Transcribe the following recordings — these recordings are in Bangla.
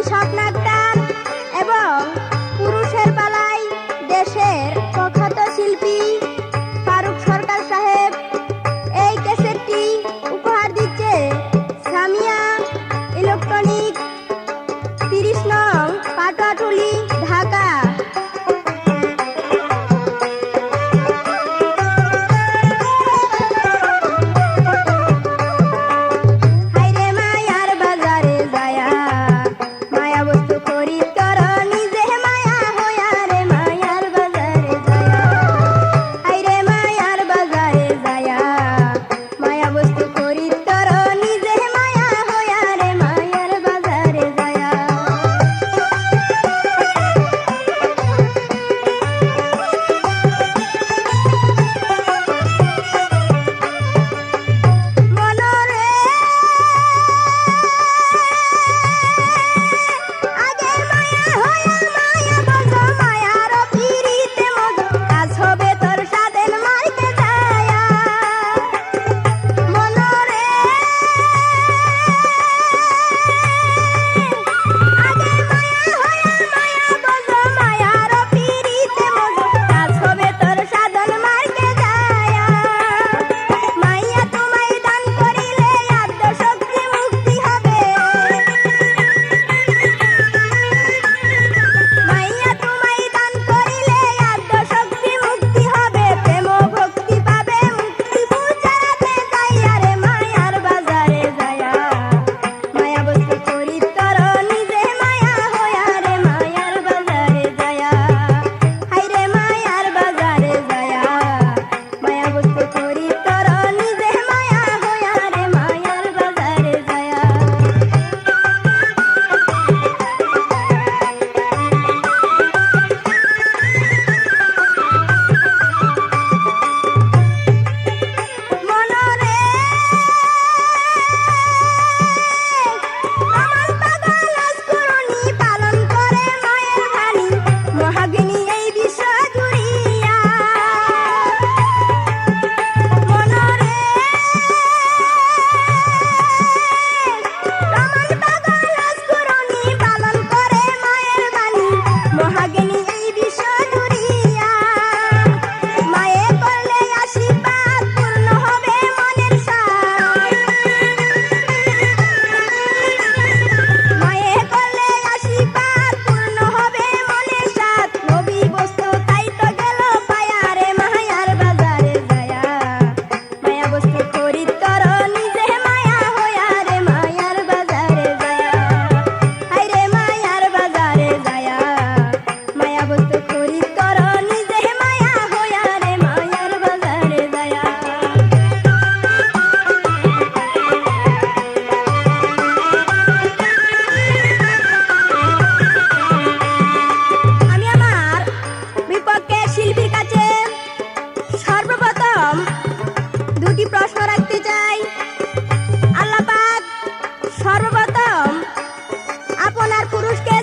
স্বপ্নাক্তার এবং পুরুষের পালায় দেশের প্রখ্যাত শিল্পী ফারুক সরকার সাহেব এই ক্যাসেটটি উপহার দিচ্ছে সামিয়া ইলেকট্রনিক 30 নং পাটুয়াটুলি ঢাকা।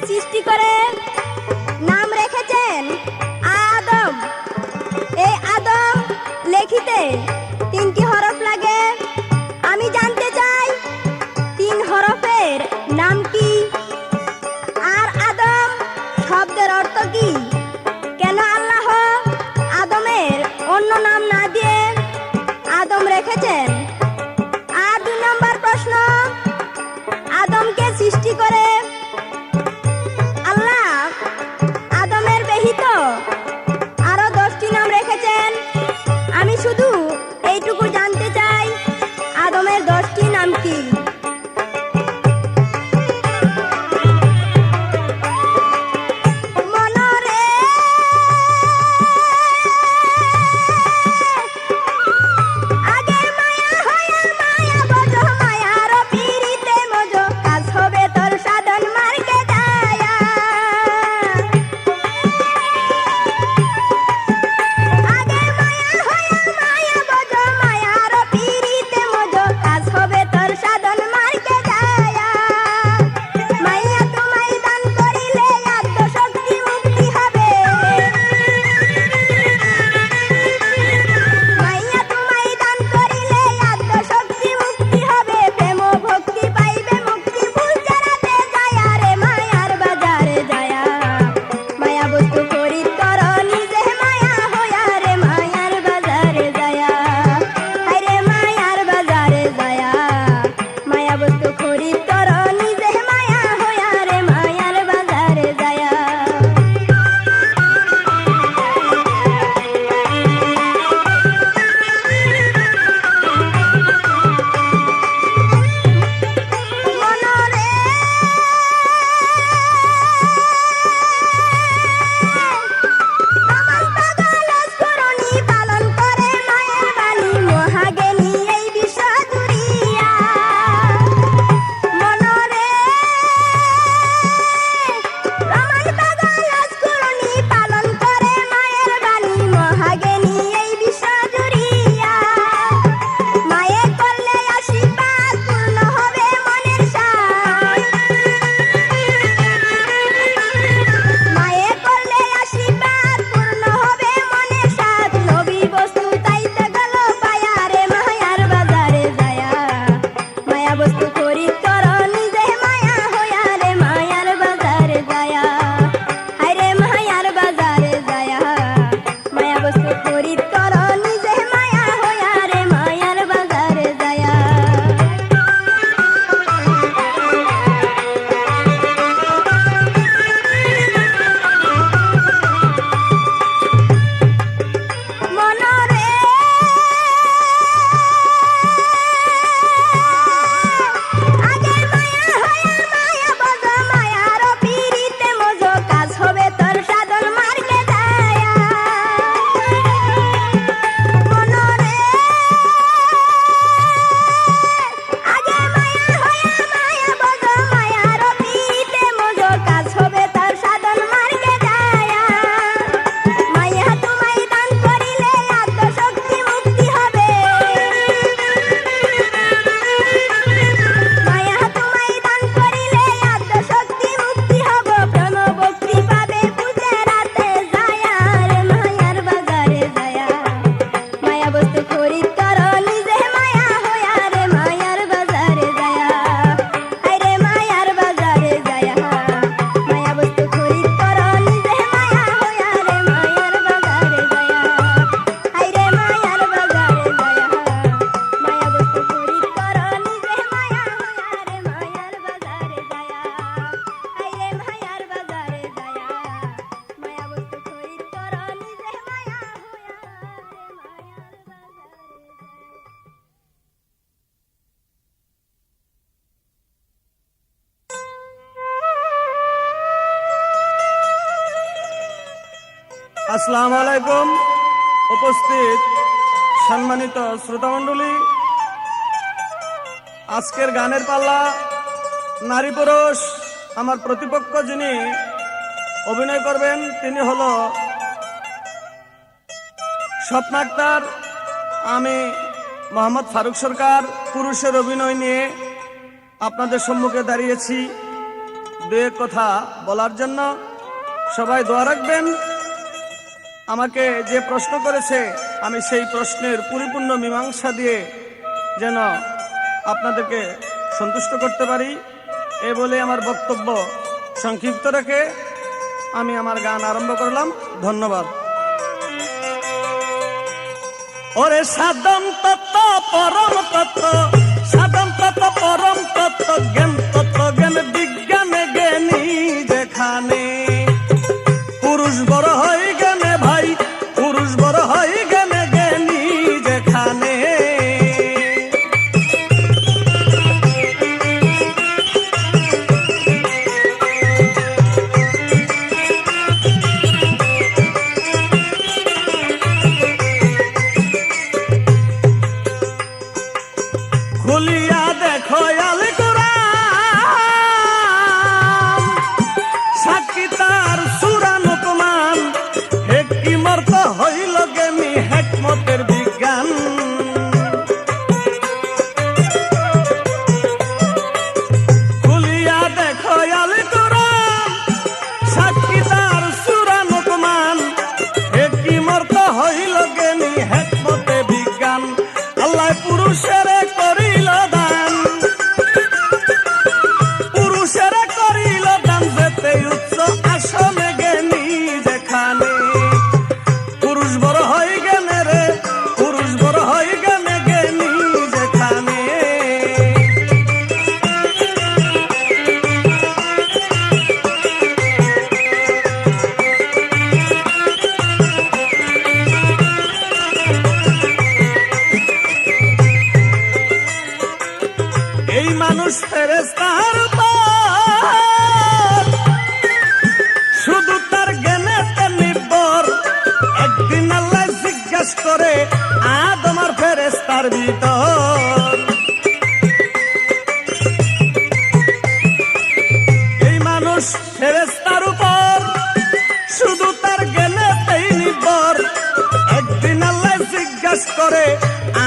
সৃষ্টি করে নাম রেখেছেন আদম। এই আদম লিখিতে 3টি হরফ লাগে। আমি জানতে চাই 3 হরফের নাম কি, আর আদম শব্দের অর্থ কি, কেন আল্লাহ আদমের অন্য নাম না দিয়ে আদম রেখেছেন। আর 2 নম্বর প্রশ্ন, আদমকে সৃষ্টি করে আল্লাহ আদমের ব্যতীত আরো 10টি নাম রেখেছেন। আমি শুধু এইটুকু জানতে চাই আদমের 10টি নাম কি। মনরে আসসালামু আলাইকুম। উপস্থিত সম্মানিত শ্রোতামণ্ডলী, আজকের গানের পাল্লা নারী পুরুষ। আমার প্রতিপক্ষ যিনি অভিনয় করবেন তিনি হলো স্বপ্না আক্তার। আমি মোহাম্মদ ফারুক সরকার। পুরুষের অভিনয় নিয়ে আপনাদের সম্মুখে দাঁড়িয়েছি দু এক কথা বলার জন্য। সবাই দোয়া রাখবেন। আমাকে যে প্রশ্ন করেছে আমি সেই প্রশ্নের পরিপূর্ণ মীমাংসা দিয়ে যেন আপনাদেরকে সন্তুষ্ট করতে পারি, এ বলে আমার বক্তব্য সংক্ষিপ্ত রেখে আমি আমার গান আরম্ভ করলাম। ধন্যবাদ। ওরে সাধন তত্ত্ব পরম তত্ত্ব, সাধন তত্ত্ব পরম তত্ত্ব, জ্ঞান তত্ত্ব জ্ঞান বিজ্ঞানে জ্ঞানী যেখানে। পুরুষ বড় হয় জ্ঞানে ভাই, পুরুষ বড় হয় জ্ঞানে জ্ঞানী যেখানে। খুলিয়া দেখো আল কোরআন, সাক্ষী তার সূরা লোকমান, হেকিমত হইল জ্ঞানী হিকমতের বিজ্ঞান। খুলিয়া দেখো আল কোরআন, সাক্ষী তার সূরা লোকমান, হেকিমত হইল জ্ঞানী হিকমতে বিজ্ঞান। আল্লাহ পুরুষের করিল দান, পুরুষের করিল দান, যেতে উচ্চ আসনে জ্ঞানী যেখানে। পুরুষ বড় হয় জ্ঞানে রে, পুরুষ বড় হয় জ্ঞানে জ্ঞানী যেখানে। এই মানুষ ফেরেশতার উপর, শুধু তার জ্ঞানেতে নির্ভর। একদিন আল্লাহ জিজ্ঞাসা করে আদম আর ফেরেশতার ভিতর। এই মানুষ ফেরেশতার উপর, শুধু তার জ্ঞানেতেই নির্ভর। একদিন আল্লাহ জিজ্ঞাসা করে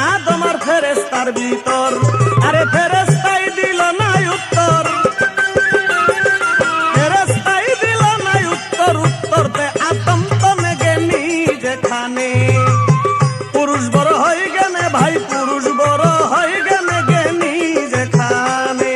আদম আর ফেরেশতার ভিতর। আরে ফেরেশতাই দিল না উত্তর, ফেরেশতাই দিল না উত্তর। উত্তরতে আদম তনে জ্ঞানী যেখানে। পুরুষ বড় হয় জ্ঞানে ভাই, পুরুষ বড় হয় জ্ঞানে জ্ঞানী যেখানে।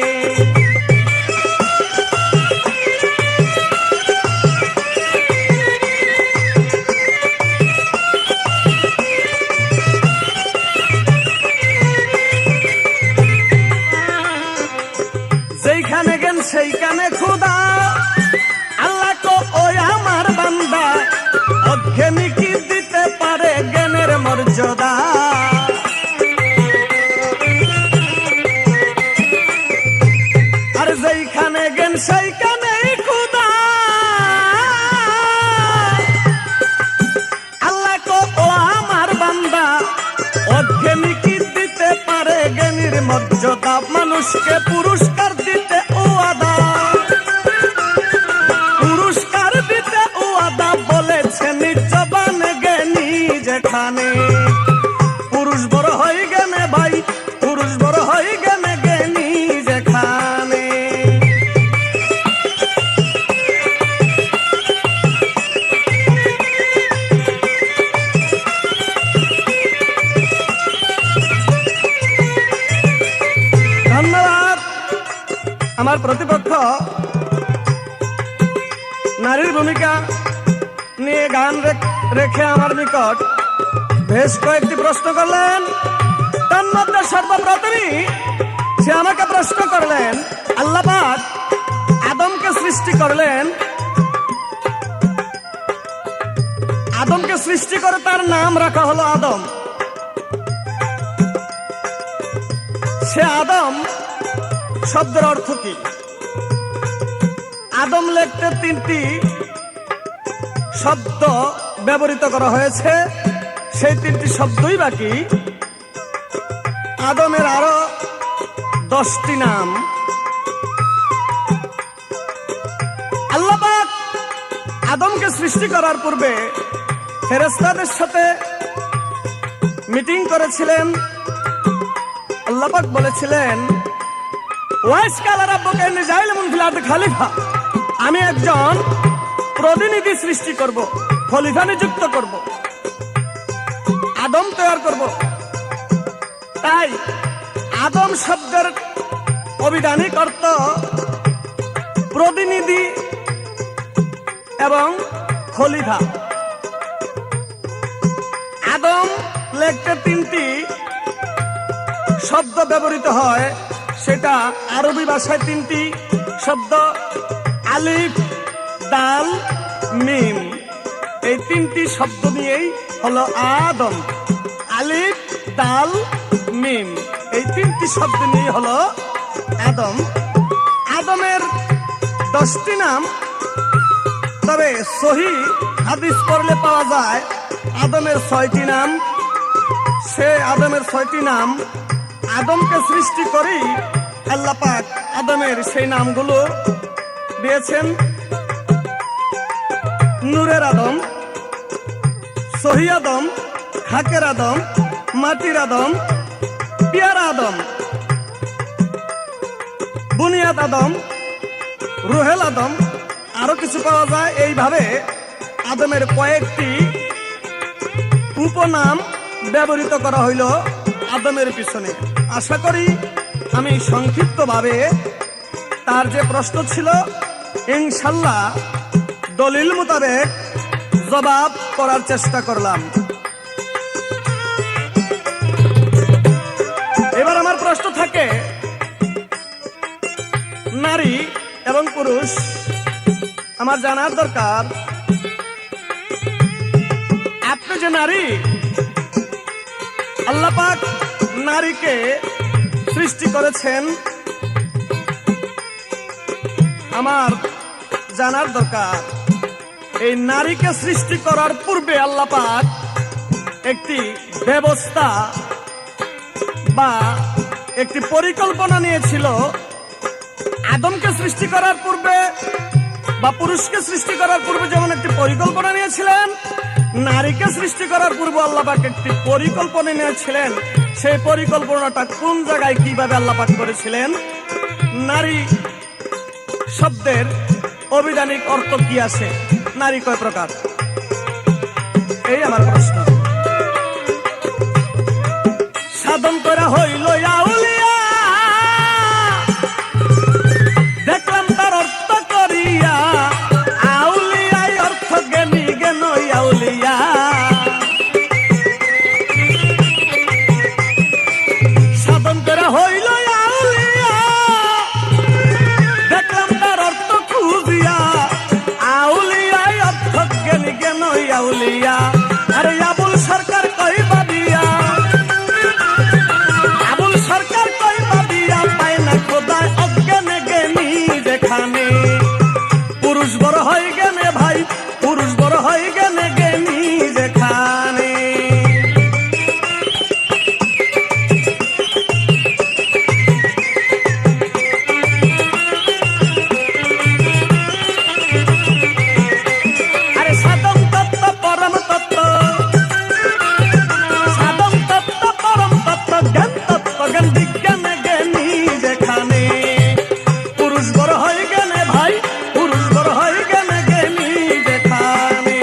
যেইখানে জ্ঞান সেইখানে ক্ষুধা, আল্লাহ কো ওই আমার বান্দা, অজ্ঞানী কি দিতে পারে জ্ঞানের মর্যাদা। আর যেইখানে জ্ঞান সেইখানে ক্ষুধা, আল্লাহ কো ও আমার বান্দা, অজ্ঞানী কি দিতে পারে জ্ঞানীর মর্যাদা। মানুষকে পুরস্কার দিতে ও আদা, পুরস্কার দিতে ও আদা, বলেছে নির্জবান জ্ঞানী যেখানে। পুরুষ বড় হয় জ্ঞানে ভাই, পুরুষ বড় হয় জ্ঞানে জ্ঞানী যেখানে। ধন্যবাদ। আমার প্রতিপক্ষ নারীর ভূমিকা নিয়ে গান রেখে আমার নিকট বেশ কয়েকটি প্রশ্ন করলেন। তার মধ্যে সর্বপ্রথমই সে আমাকে প্রশ্ন করলেন, আল্লাহ পাক আদমকে সৃষ্টি করলেন, আদমকে সৃষ্টি করে তার নাম রাখা হলো আদম। সে আদম শব্দের অর্থ কি? আদম লিখতে তিনটি শব্দ ব্যবহৃত করা হয়েছে, সেই 3টি শব্দই বাকি। আদমের আরো 10টি নাম। আল্লাহ পাক আদমকে সৃষ্টি করার পূর্বে ফেরেশতাদের সাথে মিটিং করেছিলেন। আল্লাহ পাক বলেছিলেন, ওয়াইসকাল রাব্বুকা ইন্নী জাইলুন ফিল আরদি খলিফা, আমি একজন প্রতিনিধি সৃষ্টি করব, খলিফা নিযুক্ত করব, আদম তৈরি করব। তাই আদম শব্দের অভিধানিক অর্থ প্রতিনিধি এবং খলিফা। আদম লেখতে 3টি শব্দ ব্যবহৃত হয়, সেটা আরবি ভাষায় 3টি শব্দ, আলিফ, দাল, মিম। এই 3টি শব্দ নিয়েই হলো আদম। আলিফ, দাল, মিম, এই 3টি শব্দ নিয়ে হলো আদম। আদমের 10টি নাম, তবে সহি হাদিস পড়লে পাওয়া যায় আদমের 6টি নাম। সে আদমের 6টি নাম আদমকে সৃষ্টি করেই আল্লাহ পাক আদমের সেই নামগুলো দিয়েছেন। নূরের আদম, সহি আদম, হাকের আদম, মাটির আদম, পিয়ারা আদম, বুনিয়াদ আদম, রুহেল আদম, আরো কিছু পাওয়া যায়। এইভাবে আদমের কয়েকটি উপনাম ব্যবহৃত করা হইল আদমের পিছনে। আশা করি আমি সংক্ষিপ্তভাবে তার যে প্রশ্ন ছিল ইনশাল্লাহ দলিল মোতাবেক জবাব করার চেষ্টা করলাম। এবার আমার প্রশ্ন থাকে, নারী এবং পুরুষ আমার জানার দরকার, আপনি যে নারী, আল্লাহ পাক নারীকে সৃষ্টি করেছেন, আমার জানার দরকার এই নারীকে সৃষ্টি করার পূর্বে আল্লাহ পাক একটি ব্যবস্থা বা একটি পরিকল্পনা নিয়েছিল। আদমকে সৃষ্টি করার পূর্বে বা পুরুষকে সৃষ্টি করার পূর্বে যেমন একটি পরিকল্পনা নিয়েছিলেন, নারীকে সৃষ্টি করার পূর্বে আল্লাহ পাক একটি পরিকল্পনা নিয়েছিলেন। সেই পরিকল্পনাটা কোন জায়গায় কিভাবে আল্লাহ পাক করেছিলেন? নারী শব্দের অভিধানিক অর্থ কি আছে? নারী কয় প্রকার? এই আমার প্রশ্ন। সাধন করা হইল আউলিয়া, দেখলাম তার অর্থ করিয়া, আউলিয়ায় অর্থ জ্ঞানী জ্ঞান আউলিয়া। সাধন করা হইল আউলিয়া, দেখলাম তার অর্থ খুঁজিয়া, আউলিয়ায় অর্থ জ্ঞানী জ্ঞান আউলিয়া। আরে আবুল সরকার কই বাদিয়া, আবুল সরকার কই বাদিয়া, পায় না খোদায় অজ্ঞানে জ্ঞানী যেখানে। পুরুষ বড় হয় জ্ঞানে ভাই, পুরুষ বড় হয় জ্ঞানে জ্ঞানী যেখানে। আরে সাধন তত্ত্ব পরম তত্ত্ব, সাধন তত্ত্ব পরম তত্ত্ব, জ্ঞান তত্ত্ব জ্ঞান বিজ্ঞানে জ্ঞানী যেখানে। পুরুষ বড় হয় জ্ঞানে ভাই, পুরুষ বড় হয় জ্ঞানে জ্ঞানী যেখানে।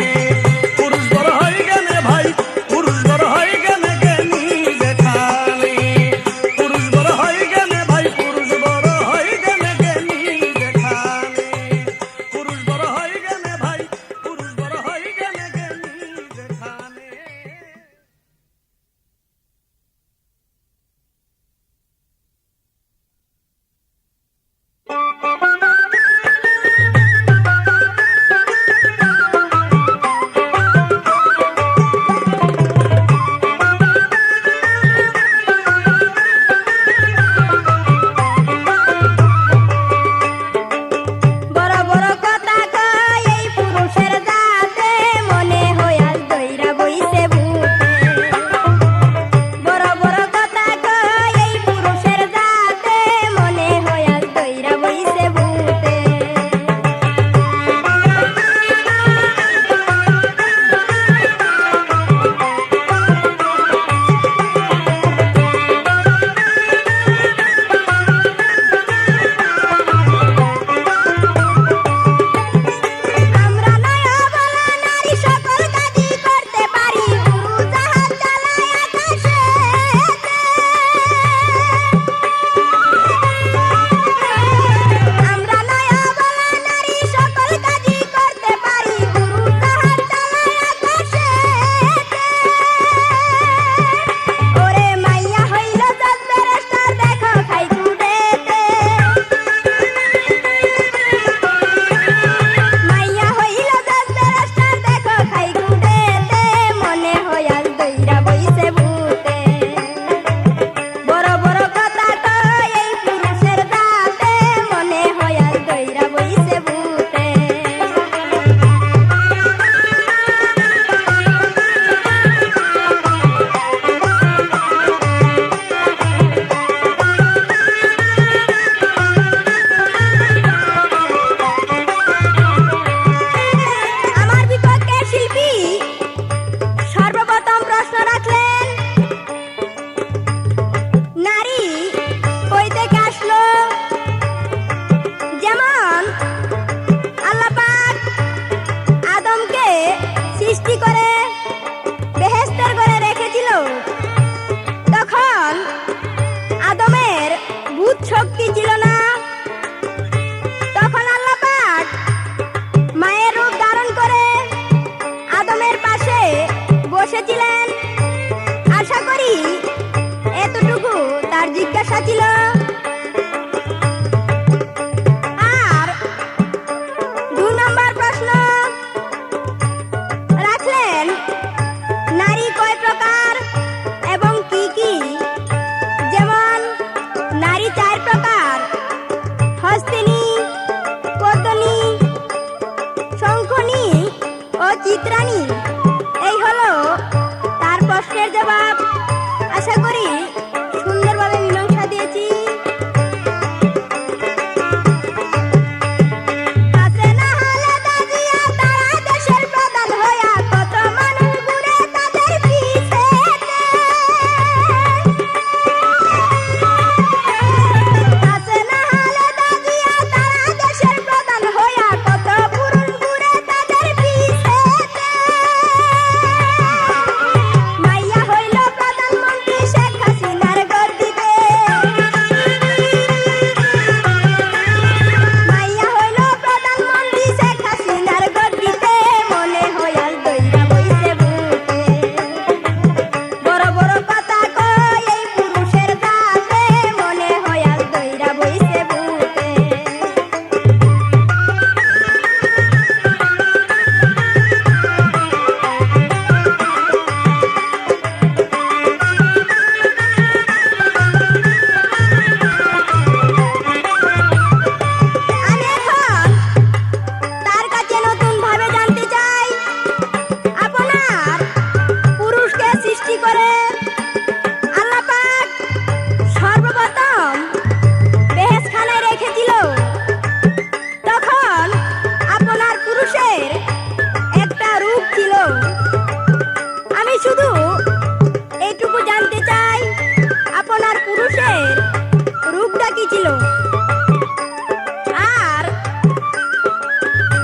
চিত্রাণী? এই হলো তার প্রশ্নের জবাব। আশা করি সুন্দরভাবে মীমাংসা দিয়েছি। আছে না হলে দাদিয়া তারা দেশের প্রধান হইয়া কত মানুষ ঘুরে তাদের পিছেতে। আছে না হলে দাদিয়া তারা দেশের প্রধান হইয়া কত পুরুষ ঘুরে তাদের পিছেতে। মাইয়া হইল প্রধানমন্ত্রী শেখ হাসিনার গর্দিতে। মাইয়া হইল প্রধানমন্ত্রী শেখ হাসিনার গর্দিতে। মনে হয় আজ দইরা বইছে বুকে। বড় বড় কথা কয় এই পুরুষের জাতে। মনে হয় আজ দইরা বইছে বুকে। আমি এখন তার কাছে নতুন ভাবে জানতে চাই, আপনার পুরুষকে সৃষ্টি করে আল্লাহ পাক সর্বপ্রথম বেহেশতখানায় রেখেছিল। তখন আপনার পুরুষের একটা রূপ ছিল। আমি শুধু এইটুকু জানতে চাই, আপনার পুরুষের রূপটা কি ছিল। আর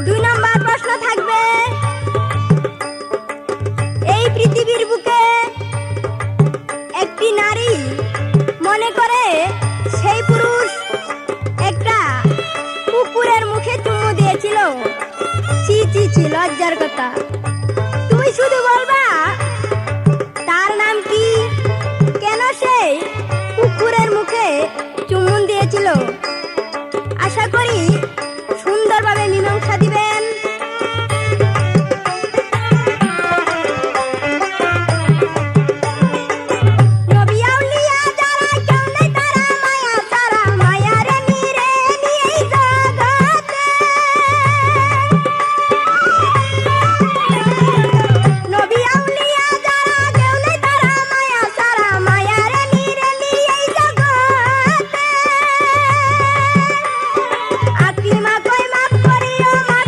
2 নম্বর প্রশ্ন থাকবে, এই পৃথিবীর বুকে একটি নারী মনে করে সেই পুরুষ একটা কুকুরের মুখে চুমু দিয়েছিল। ছি ছি ছি, লজ্জার কথা। তুমি শুধু বলবা তার নাম কি, কেন সেই কুকুরের মুখে চুমুন দিয়েছিল। আশা করি সুন্দরভাবে মীমাংসা দিবেন। নবী আউলিয়া যারা কেউ নেই তারা মায়া সারা। মায়ারে নিরে নিয়েই জগতে। নবী আউলিয়া যারা কেউ নেই তারা মায়া সারা। মায়ারে নিরে নিয়েই জগতে। আকিমা কই মাফ করিও মা।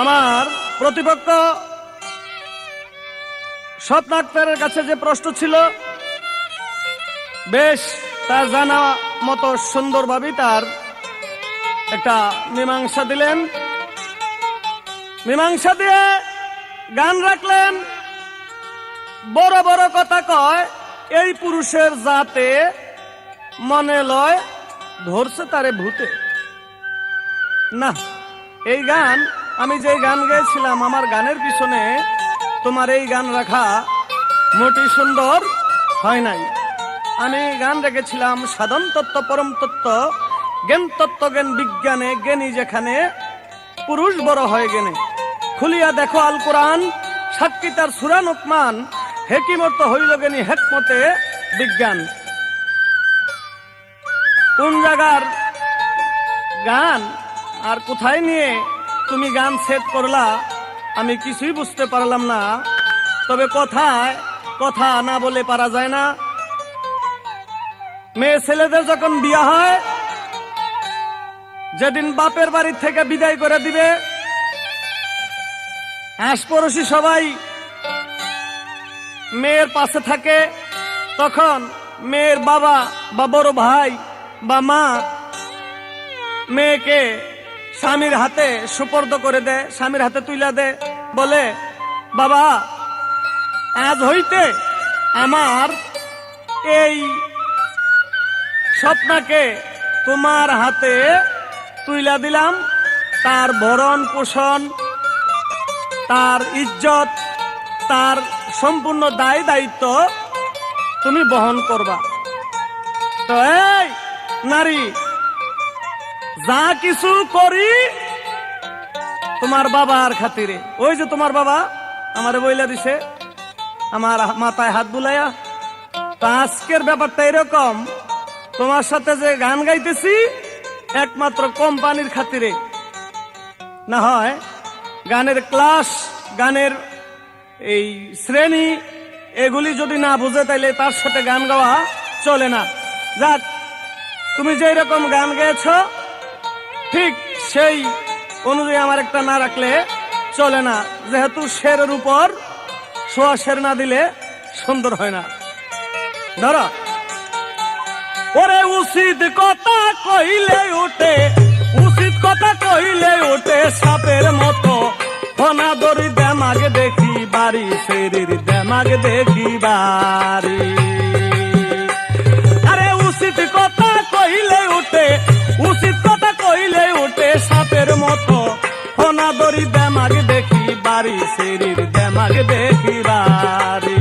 আমার প্রতিপক্ষ স্বপ্ন আক্তারের কাছে যে প্রশ্ন ছিল, বেশ তার জানা মতো সুন্দরভাবে তার একটা মীমাংসা দিলেন। মীমাংসা দিয়ে গান রাখলেন, বড় বড় কথা কয় এই পুরুষের জাতে, মনে লয় ধরছে তারে ভূতে। না, এই গান আমি যে গান গেয়েছিলাম, আমার গানের পিছনে তোমার এই গান রাখা মোটি সুন্দর হয় নাই। আমি গান রেখেছিলাম সাধন তত্ত্ব, পরম তত্ত্ব, জ্ঞান তত্ত্ব, জ্ঞান বিজ্ঞানে জ্ঞানী যেখানে, পুরুষ বড় হয় জ্ঞানে। খুলিয়া দেখো আল কোরআন, সাক্ষী তার সূরা লোকমান, হেকিমত হইল জ্ঞানী হেকমতে বিজ্ঞান। কোন জায়গার গান আর কোথায় নিয়ে তুমি গান সেট করলা আমি কিছুই বুঝতে পারলাম না। তবে কথায় কথা না বলে পারা যায় না। মেয়ে ছেলেদের যখন বিয়ে হয়, যেদিন বাপের বাড়ি থেকে বিদায় করে দিবে, আশপড়শি সবাই মেয়ের পাশে থাকে, তখন মেয়ের বাবা বা বড় ভাই বা মা মেয়েকে স্বামীর হাতে সুপর্দ করে দেয়, স্বামীর হাতে তুইলা দেয়, বলে বাবা আজ হইতে আমার এই স্বপ্নাকে তোমার হাতে তুইলা দিলাম, তার ভরণ পোষণ, তার ইজ্জত, তার সম্পূর্ণ দায় দায়িত্ব তুমি বহন করবা। তো এই নারী, যা কিছু করি তোমার বাবার খাতিরে। ওই যে তোমার বাবা আমারে বইলা দিছে, আমার মাথায় হাত বুলাইয়া। তা আজকের ব্যাপারটা এরকম, তোমার সাথে যে গান গাইতেছি একমাত্র কোম্পানির খাতিরে। না হয় গানের ক্লাস, গানের এই শ্রেণী এগুলি যদি না বুঝে, তাইলে তার সাথে গান গাওয়া চলে না। যাক, তুমি যেই রকম গান গেয়েছ ঠিক সেই অনুযায়ী আমার একটা না রাখলে চলে না, যেহেতু শেরের উপর সোয়া শের না দিলে সুন্দর হয় না। ধরো, ওরে উচিত কথা কইলে ওঠে, উচিত কথা কইলে ওঠে সাপের মতো, ফনা দড়ি দেমাগে দেখি বাড়ি, শরীর দেমাগে দেখি বাড়ি। আরে উচিত কথা কইলে ওঠে, উচিত কথা কইলে ওঠে সাপের মতো, ফনা দড়ি দেমাগে দেখি বাড়ি, শরীর দেমাগে দেখি বাড়ি।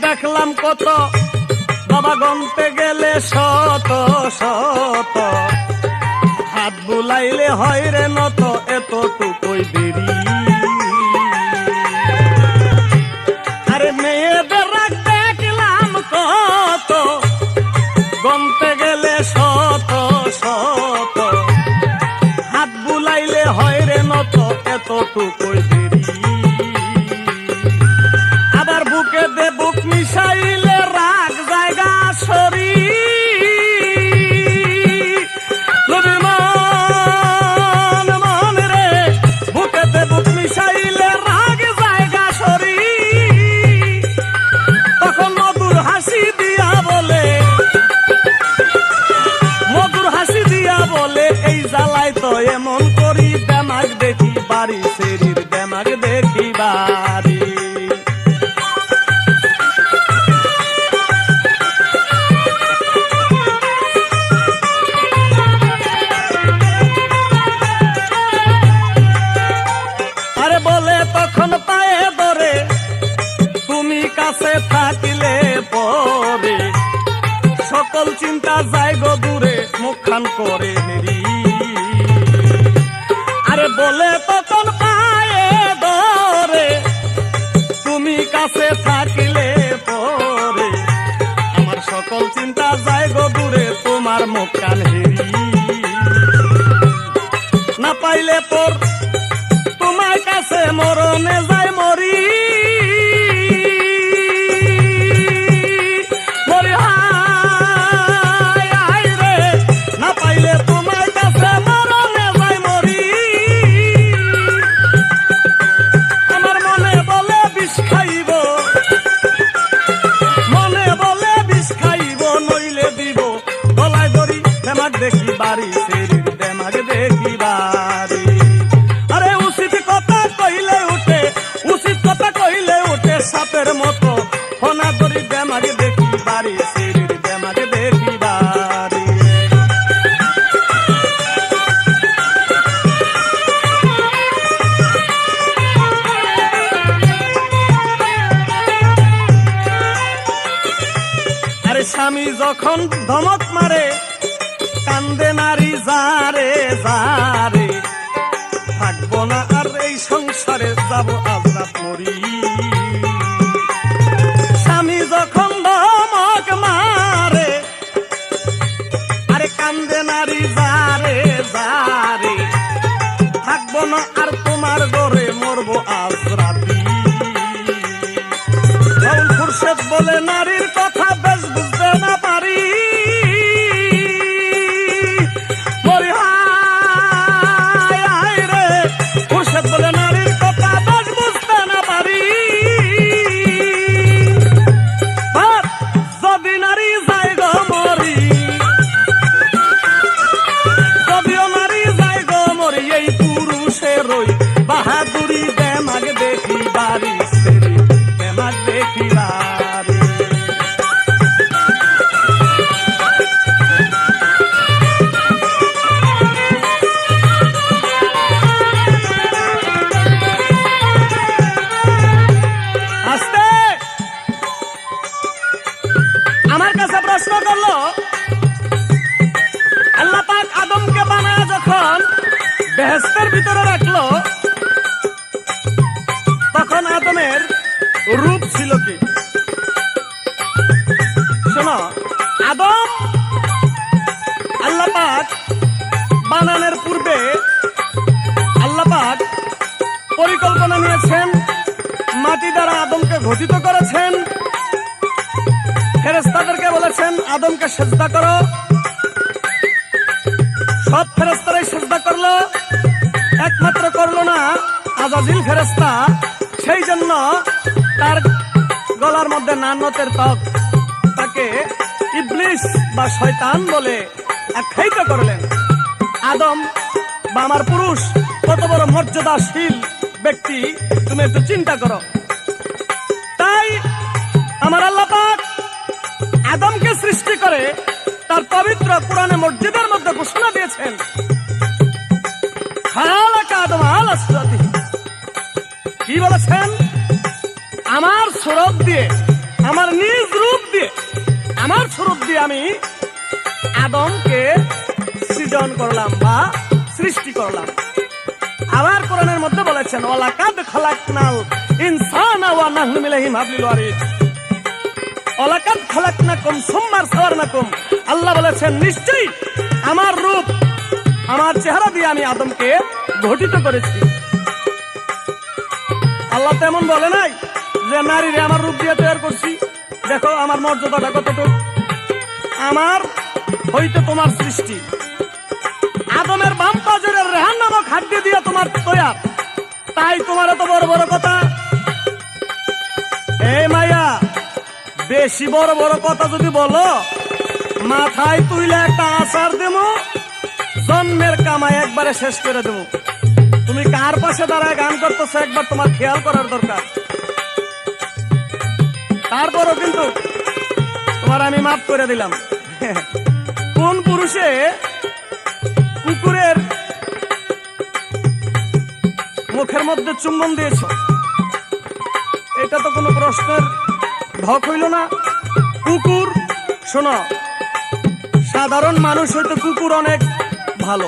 দেখলাম কত বাবা, গনতে গেলে শত শত, হাত বুলাইলে হয় রে নত, এতটুকুই দেরি। আরে মেয়েদের রাগ দেখলাম কত, গনতে গেলে শত শত, হাত বুলাইলে হয় রে নত, এতটুকুই দেরি। আবার বুকে দে বুক মিশাইলে রাগ জায়গা সরি, মন মন রে, বুকে দে বুক মিশাইলে রাগ জায়গা সরি। তখন মধুর হাসি দিয়া বলে, মধুর হাসি দিয়া বলে, এই জ্বালাই তো এমন করি, দেমাগ দেখি বাড়ি, শরীর দেমাগ দেখি বাড়ি। তখন পায়ে ধরে তুমি কাছে থাকিলে পরে, সকল চিন্তা যায় গো দূরে, মুখখান করে মেরি। আরে বলে তখন পায়ে ধরে তুমি কাছে থাকিলে পরে, আমার সকল চিন্তা যায় গো দূরে, তোমার মুখখান হেরি। না পাইলে তোর ফুলের মতো ফনা ধরি বেমারে দেখি বাড়ি সিঁড়ির বেমারে দেখি বাড়ি। আরে স্বামী যখন ধমক মারে কান্দে নারী যারে যারে, থাকবো না আর এই সংসারে যাব আজরাত মরি। স্বামী যখন ধমক মারে আরে কান্দে নারী যারে যারে, থাকবো না আর তোমার ঘরে মরবো আজরাতি। রাউল খুরশেদ বলে নারীর কথা বেশ বুঝতে না পারি, বলে নারীর কথা বেশ বুঝতে না পারি। যদি নারী যায় গো মরি, যদিও নারী যায় গো মরি, এই পুরুষের ওই বাহাদুরি দেমাগ দেখি বাড়ি সেরি দেমাগ দেখি বাড়ি। আমার কাছে প্রশ্ন করলো, আল্লাহ পাক আদমকে বানায় যখন বেহেশতের ভিতরে রাখলো তখন আদমের রূপ ছিল কি? শোনো, আদম আল্লাহ পাক বানানোর পূর্বে আল্লাহ পাক পরিকল্পনা নিয়েছেন, মাটি দ্বারা আদমকে গঠিত করেছেন, ফেরেশতাদেরকে বলেছেন আদমকে সিজদা করো, সব ফেরেশতারাই সিজদা করলো, একমাত্র করলো না আজাজিল ফেরেশতা। সেই জন্য তার গলার মধ্যে নান্নতের ত্বক, তাকে ইবলিস বা শয়তান বলে আখ্যায়িত করলেন। আদম বা আমার পুরুষ কত বড় মর্যাদাশীল ব্যক্তি তুমি একটু চিন্তা করো। তাই আমার আল্লাহ পাক আদমকে সৃষ্টি করে তার পবিত্র কোরআনে মসজিদের মধ্যে ঘোষণা দিয়েছেন, কি বলেছেন? আমার সুরত দিয়ে, আমার নিজ রূপ দিয়ে, আমার সুরত দিয়ে আমি আদমকে সৃজন করলাম বা সৃষ্টি করলাম। আবার কোরআনের মধ্যে বলেছেন, ওয়ালাকাদ খালাকনাল ইনসানা ওয়া নাহনু মিনহু হাবলিল ওয়ারিদ। ওয়ালাকাদ খালাকনাকুম সুম্মা সাওয়ারনাকুম। আল্লাহ বলেছেন নিশ্চয়ই আমার রূপ, আমার চেহারা দিয়ে আমি আদমকে গঠিত করেছি। আল্লাহ তেমন বলে নাই যে নারীরে আমার রূপ দিয়ে তৈরি করছি, দেখো আমার মর্যাদাটা কতটুকু, আমার হইতে তোমার সৃষ্টি। আদমের বাম পাজরের রেহান নামক হাড্ডি দিয়ে তোমার তৈরি, তাই তোমার এত বড় বড় কথা। এই মাইয়া, বেশি বড় বড় কথা যদি বলো, মাথায় তুইলে একটা আচার দেবো, জন্মের কামাই একবারে শেষ করে দেবো। তুমি কার পাশে দাঁড়ায় গান করতেছো একবার তোমার খেয়াল করার দরকার। তারপরও কিন্তু তোমার আমি মাফ করে দিলাম। কোন পুরুষে কুকুরের মুখের মধ্যে চুম্বন দিয়েছ? এটা তো কোনো প্রশ্নের ঢক হইল না। কুকুর, শোনো, সাধারণ মানুষ হয়তো কুকুর অনেক ভালো।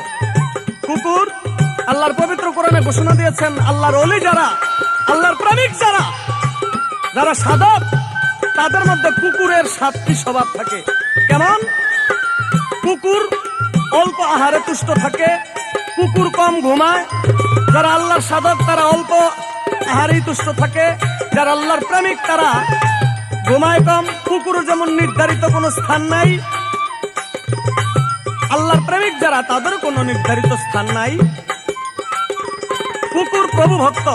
কুকুর আল্লাহর পবিত্র কোরআনে ঘোষণা দিয়েছেন, আল্লাহর ওলি যারা, আল্লাহর প্রেমিক যারা, যারা সাধক, তাদের মধ্যে কুকুরের 7টি স্বভাব থাকে। কেমন? কুকুর অল্প আহারে তুষ্ট থাকে, কুকুর কম ঘুমায়। যারা আল্লাহর সাধক তারা অল্প আহারেই তুষ্ট থাকে, যারা আল্লাহর প্রেমিক তারা ঘুমায় কম। কুকুরের যেমন নির্ধারিত কোনো স্থান নাই, আল্লাহর প্রেমিক যারা তাদের কোনো নির্ধারিত স্থান নাই। কুকুর প্রভু ভক্ত,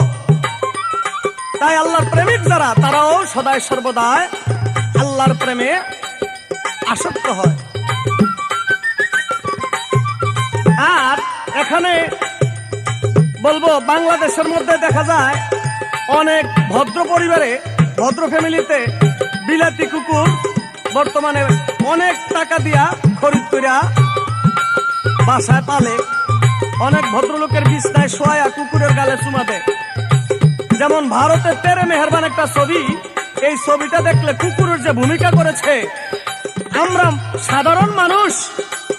তাই আল্লাহর প্রেমিক যারা তারাও সদায় সর্বদায় আল্লাহর প্রেমে আসক্ত হয়। আর এখানে বলবো, বাংলাদেশের মধ্যে দেখা যায় অনেক ভদ্র পরিবারে ভদ্র ফ্যামিলিতে বিলাতি কুকুর বর্তমানে অনেক টাকা দিয়া খরিদ করিয়া বাসায় পালে। অনেক ভদ্রলোকের বিছনায় শোয়া কুকুরের গালে চুমা দেয়। যেমন ভারতের তেরে মেহেরবান একটা ছবি, এই ছবিটা দেখলে কুকুরের যে ভূমিকা করেছে, আমরা সাধারণ মানুষ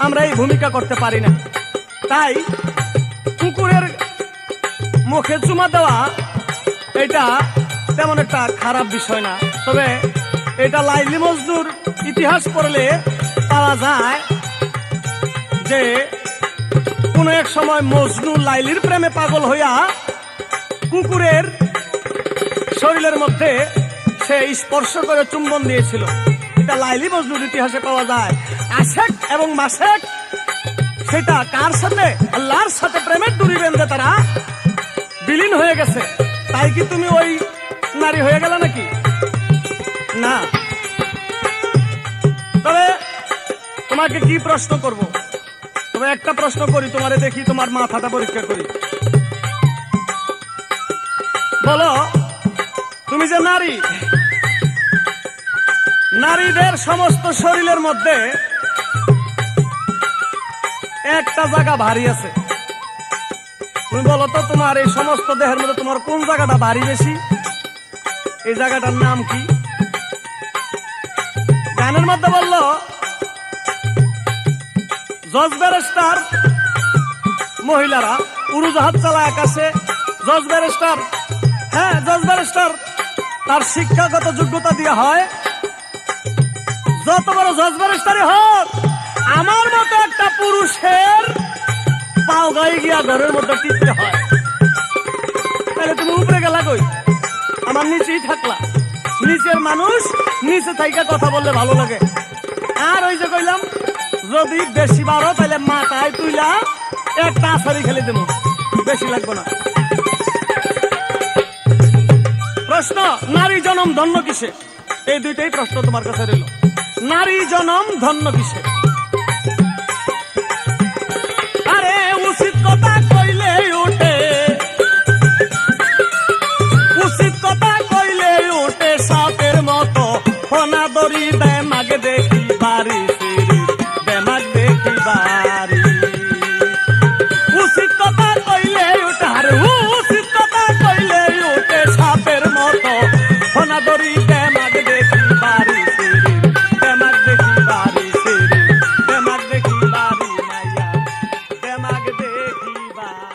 আমরা এই ভূমিকা করতে পারি না। তাই কুকুরের মুখে চুমা দেওয়া এটা তেমন একটা খারাপ বিষয় না। তবে এটা লাইলি মজনুর ইতিহাস পড়লে পাওয়া যায় যে কোন এক সময় মজনু লাইলির প্রেমে পাগল হইয়া কুকুরের শরীরের মধ্যে সে স্পর্শ করে চুম্বন দিয়েছিল। এটা লাইলি মজনুর ইতিহাসে পাওয়া যায়। আশেক এবং মাসেক সেটা কার সাথে? আল্লাহর সাথে প্রেমের ডুরি বেঁধে তারা বিলীন হয়ে গেছে। তাই কি তুমি ওই নারী হয়ে গেল নাকি? না। তবে তোমাকে কি প্রশ্ন করব? তবে একটা প্রশ্ন করি, তোমারে দেখি তোমার মাথাটা পরীক্ষা করি। বলো, তুমি যে নারী, নারীদের সমস্ত শরীরের মধ্যে একটা জায়গা ভারী আছে। তুমি বলো তো, তোমার এই সমস্ত দেহের মধ্যে তোমার কোন জায়গাটা ভারী বেশি? এই জায়গাটার নাম কি? গানের মধ্যে বললো জজ ব্যারিস্টার মহিলারা উড়োজাহাজ চালায় আকাশে। জজ ব্যারিস্টার, হ্যাঁ জজ ব্যারিস্টার, তার শিক্ষাগত যোগ্যতা দিয়ে হয়। যত বড় জজ ব্যারিস্টারই হোক, আমার মতো একটা পুরুষের পাও গায়ে গিয়া ঘরের মধ্যে টিপতে হয়। তাহলে তুমি উপরে গেলা কই? আমার নিচেই থাকলা। নিচের মানুষ নিচে থাইকা কথা বললে ভালো লাগে। আর ওই যে কইলাম, যদি বেশি বারো তাহলে মাথায় তুইলা একটা আছাড়ি খেলে দেবো, বেশি লাগবে না। প্রশ্ন, নারী জনম ধন্য কিসে? এই দুইটাই প্রশ্ন তোমার কাছে রইল। নারী জনম ধন্য কিসে? আরে উচিত কথা কইলে উঠে, উচিত কথা কইলে উঠে সাপের মতো ফনা দড়ি দেয় মাগে দেখি বাড়ি ফিরি, দেমাগ দেখি বাড়ি। উচিত কথা কইলে উঠে, আরে উচিত কথা কইলে উঠে সাপের মতো ফনা দড়ি দেয় মাগে দেখি বাড়ি ফিরি, দেমাগ দেখি বাড়ি ফিরি, দেমাগ দেখি বাড়ি মাইয়া, দেমাগ দেখি বাড়ি।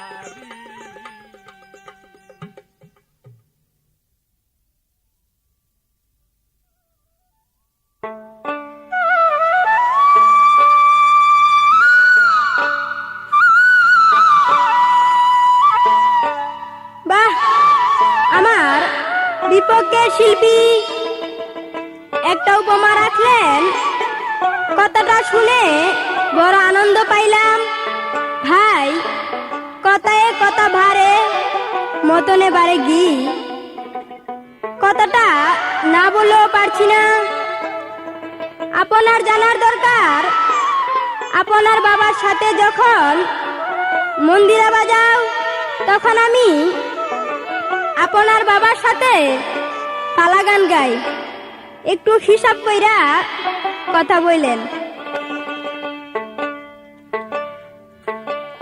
বাহ, আমার বিপক্ষের শিল্পী একটা উপমা রাখলেন, কথাটা শুনে বড় আনন্দ পাইলাম। ভাই, কথায় কথা ভারে, মতনে বারে গি। কথাটা না বললেও পারছি না। আপনার জানার দরকার, আপনার বাবার সাথে যখন মন্দিরে বাজাও, তখন আমি আপনার বাবার সাথে পালা গান গাই। একটু হিসাব কইরা কথা বললেন।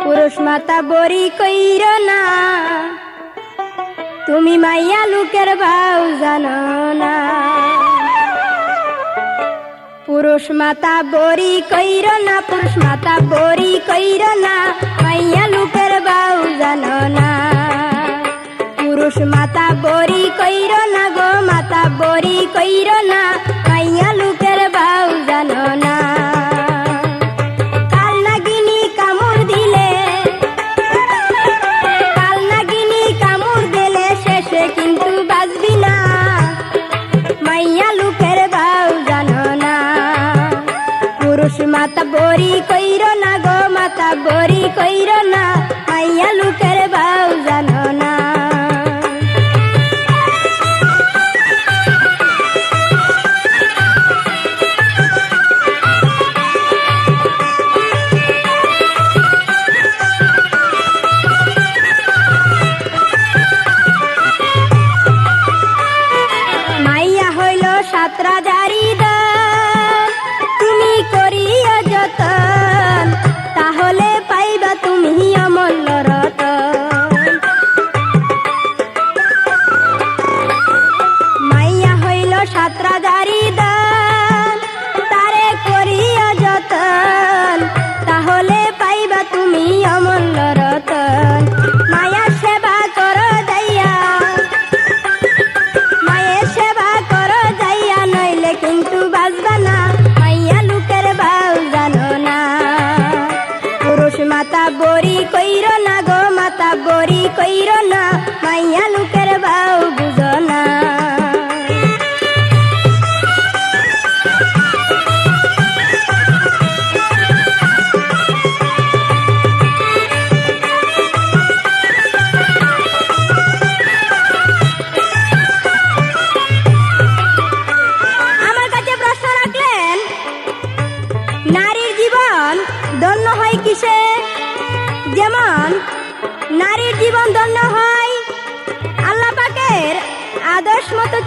পুরুষ মাতা বড়ি কইর না, তুমি মাইয়া লোকের ভাও জানো না। পুরুষ মাতা বড়ি কইর না, পুরুষ মাতা বড়ি কইর না, মাইয়া লোকের ভাও জানো না। পুরুষ মাতা বড়ি কইর না গো, মাতা বড়ি কইর না, মাইয়া লোকের ভাও জানো না। কাল নাগিনী কামড় দিলে, কাল নাগিনী কামড় দিলে শেষে কিন্তু বাঁচবি না, মাইয়া লোকের ভাও জানো না। পুরুষ মাতা বড়ি কইর না গো, মাতা বড়ি কইর না, মাইয়া লোকের ভাও জানো না।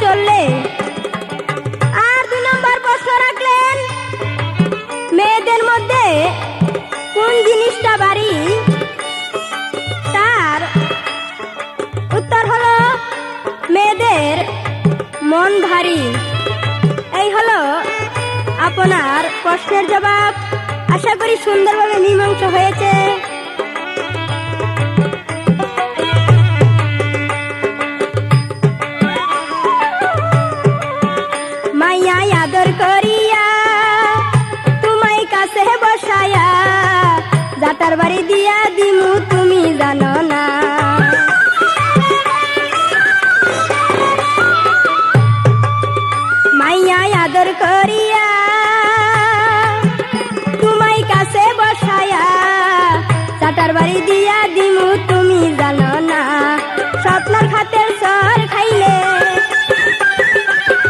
চললে। আর 2 নম্বর প্রশ্ন রাখলেন, মেয়েদের মধ্যে কোন জিনিসটা ভারী? তার উত্তর হলো মেয়েদের মন ভারী। এই হলো আপনার প্রশ্নের জবাব। আশা করি সুন্দরভাবে মীমাংসা হয়েছে। মাইয়া আদর করিয়া তোমায় কাছে বসায়া জাটার বাড়ি দিয়া দিমু তুমি জানো না। মাইয়া আদর করিয়া তোমায় কাছে বসায়া জাটার বাড়ি দিয়া দিমু তুমি জানো না। স্বপ্নার খাতের সর খাইলে,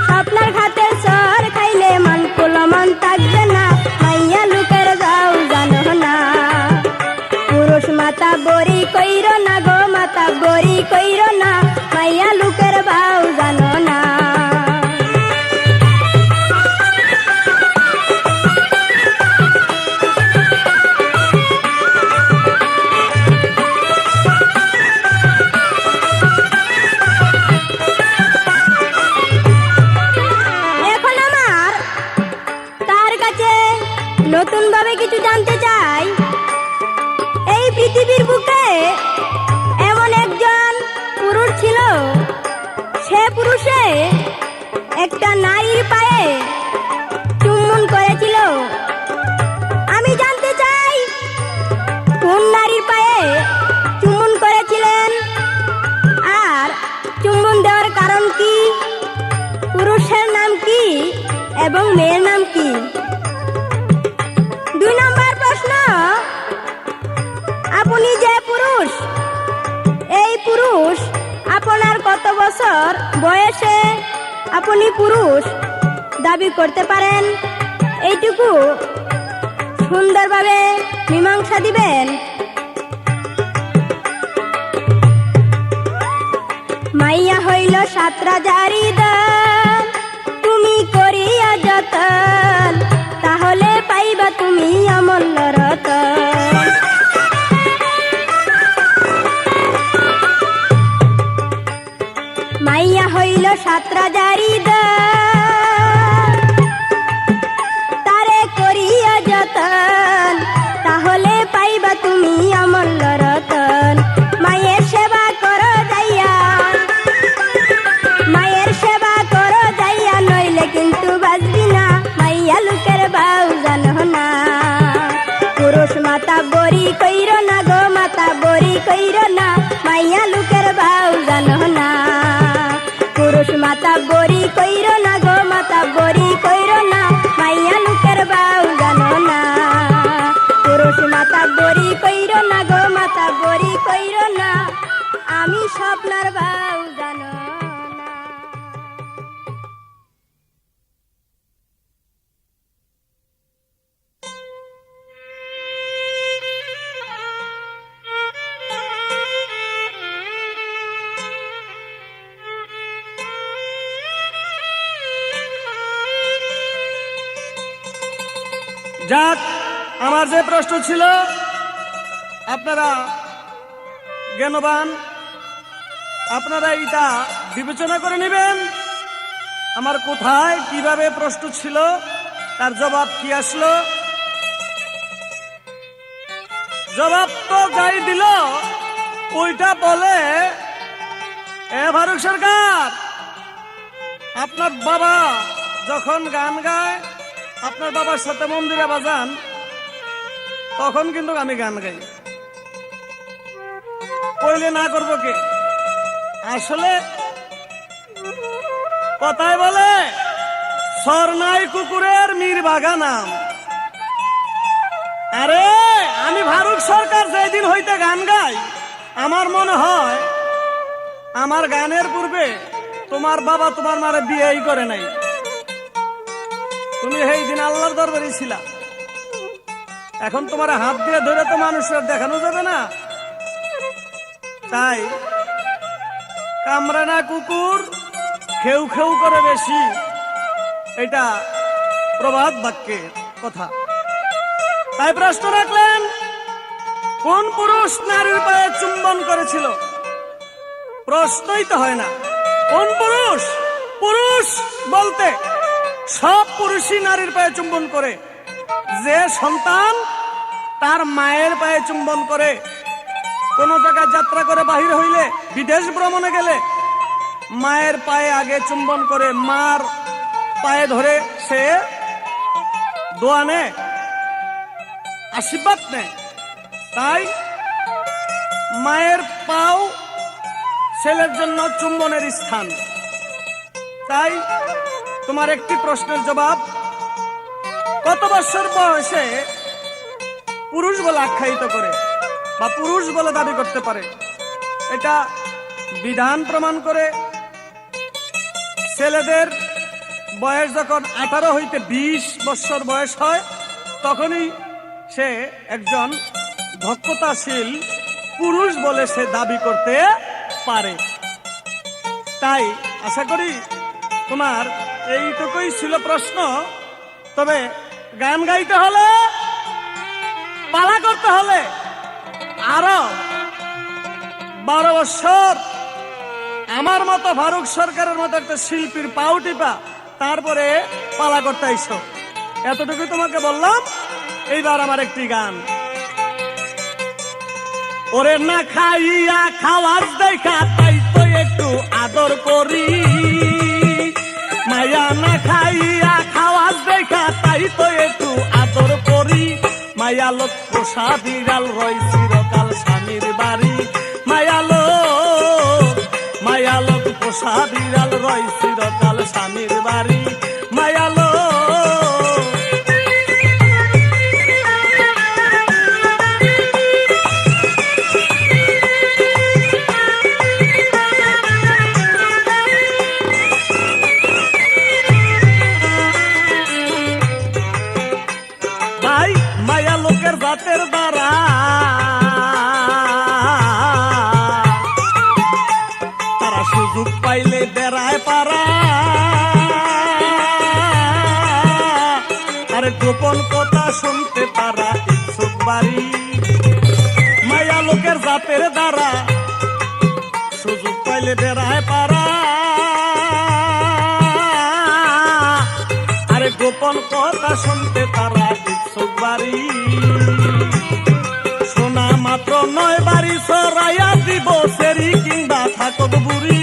স্বপ্নার খাতের সর খাইলে মান কুলো মান থাকবে না। মাইয়া লুকের যাও জানো না। পুরুষ মাতা বরি কইর না গো, মাতা বরি কইর না। মাইয়া লুকের ভাও জানো না। নতুন ভাবে কিছু জানতে চাই। এই পৃথিবীর বুকে এমন একজন পুরুষ ছিল, সে পুরুষে একটা নারীর পায়ে চুম্বন করেছিল। আমি জানতে চাই কোন নারীর পায়ে চুম্বন করেছিলেন আর চুম্বন দেওয়ার কারণ কি, পুরুষের নাম কি এবং মেয়ের নাম কি। 2 নম্বর প্রশ্ন, আপনি যে পুরুষ, এই পুরুষ আপনার কত বছর বয়সে আপনি পুরুষ দাবি করতে পারেন? এইটুকু সুন্দরভাবে মীমাংসা দিবেন। মাইয়া হইল 7 রাজারি দান, তুমি করিয়া যতন, তাহলে পাইবা তুমি অমূল্য রতন। মাইয়া হইল 7 রাজারি দান, তারে করিয়া যতন, তাহলে পাইবা তুমি অমূল্য রতন। মায়ের সেবা করো যাইয়া, মায়ের সেবা করো যাইয়া, নইলে কিন্তু বাঁচবি না। মাইয়া লুকের ভাও জানো না। পুরুষ মাতা বরি কইর না গো, মাতা বরি কইর না। মাইয়া লুকের ভাও জানো না। পুরুষ মাতা বরি কইর না গো, মাতা বরি কইর না। মাইয়া লুকের ভাও জানো না। পুরুষ মাতা বরি কইর না গো, মাতা বরি কইর না। আমি স্বপ্নার ভাও জানো না। যাক, আমার যে প্রশ্ন ছিল আপনারা জ্ঞানবান, আপনারা এটা বিবেচনা করে নেবেন। আমার কোথায় কিভাবে প্রশ্ন ছিল, তার জবাব কি আসলো। জবাব তো যাই দিল ওইটা বলে, এ ফারুক সরকার, আপনার বাবা যখন গান গায়, আপনার বাবার সাথে মন্দিরে বাজান, তখন কিন্তু আমি গান গাই। কইলে না করবো কে? আসলে কথায় বলে, সরনাই কুকুরের মীর বাগানাম। আরে আমি ফারুক সরকার যেদিন হইতে গান গাই, আমার মনে হয় আমার গানের পূর্বে তোমার বাবা তোমার মারে বিয়েই করে নাই। তুমি সেই দিন আল্লাহর দরবারে ছিলা। এখন তোমার হাত দিয়ে ধরে তো মানুষের দেখানো যাবে না। তাই কামড়ে না কুকুর, খেউ খেউ করে বেশি, এটা প্রবাদ বাক্যের কথা। তাই প্রশ্ন রাখলেন, কোন পুরুষ নারীর পায়ে চুম্বন করেছিল? প্রশ্নই তো হয় না। কোন পুরুষ? পুরুষ বলতে সব পুরুষই নারীর পায়ে চুম্বন করে। যে সন্তান তার মায়ের পায়ে চুম্বন করে, কোন জায়গায় যাত্রা করে বাহির হইলে, বিদেশ ভ্রমণে গেলে মায়ের পায়ে আগে চুম্বন করে, মার পায়ে ধরে সে দোয়া নেয়, আশীর্বাদ নেয়। তাই মায়ের পাও ছেলের জন্য চুম্বনের স্থান। তাই তোমার একটি প্রশ্নের জবাব, কত বছর বয়সে পুরুষ বলে আখ্যায়িত করে বা পুরুষ বলে দাবি করতে পারে? এটা বিধান প্রমাণ করে। ছেলেদের বয়স যখন 18 হইতে 20 বছর বয়স হয়, তখনই সে একজন দক্ষতাশীল পুরুষ বলে সে দাবি করতে পারে। তাই আশা করি তোমার এইটুকুই ছিল প্রশ্ন। তবে গান গাইতে হলে, পালা করতে হলে আরো 12 বছর আমার মতো ফারুক সরকারের মতো একটা শিল্পীর পাও টিপা তারপরে পালা করতে আইসো। এতটুকু তোমাকে বললাম। এইবার আমার একটি গান। ওরে না খাইয়া খাওয়ার দেখা তাই তো একটু আদর করি, মায়া না খাইয়া খাওয়ার দেখা তাই তো একটু আদর করি। মায়া লোক পোষা বিড়াল রয় চিরকাল স্বামীর বাড়ি, মায়া লোক পোষা বিড়াল রয় চিরকাল স্বামীর বাড়ি, মায়া লোক। মায়া লোকের জাতের দ্বারা তারা সুযোগ পাইলে বেড়ায় পারা, আরে গোপন কথা শুনতে তারা ইচ্ছুক বাড়ি। মায়া লোকের জাতের দ্বারা সুযোগ পাইলে বেড়ায় পারা, আরে গোপন কথা শুনতে তারা ইচ্ছুক বাড়ি। শোনা মাত্র নয় বাড়ি সরাইয়া দিব সেরি কিংবা থাকক বুড়ি।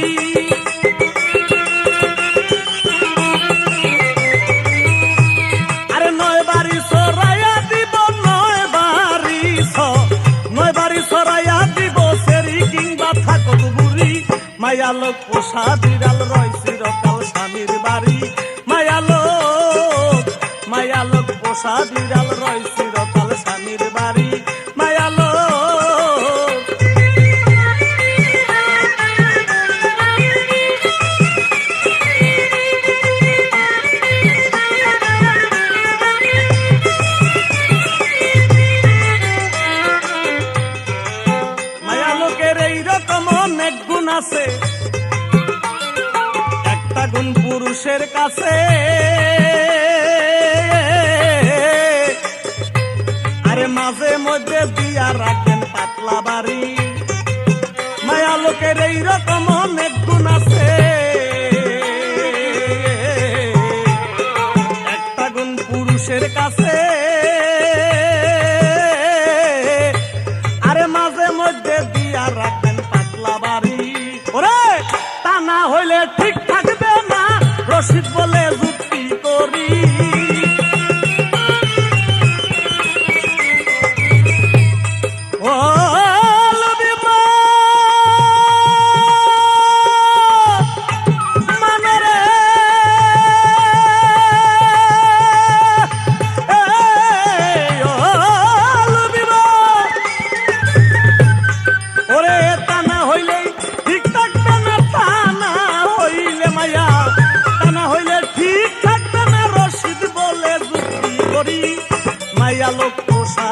আরে নয় বাড়ি সরাইয়া দিব, নয় বাড়ি সরাইয়া দিব সেরি কিংবা থাকক বুড়ি। মায়া লোক পোষা বিড়াল রয় চিরকাল স্বামীর বাড়ি, মায়া লোক পোষা বিড়াল রয় চিরকাল স্বামীর বাড়ি, মায়া লোক। মায়া লোকের এইরকম অনেক গুণ আছে, একটা গুণ পুরুষের কাছে, আরে মাঝে মধ্যে দিয়া রাখেন পাতলা বাড়ি। মায়া লোকের এইরকম অনেক গুণ আছে, একটা গুণ পুরুষের কাছে, আরে মাঝে মধ্যে দিয়া রাখেন পাতলা বাড়ি। ওরে তা না হইলে ঠিক থাকবে না, রশিদ বলে যুক্তি করি। মায়া লোক পোষা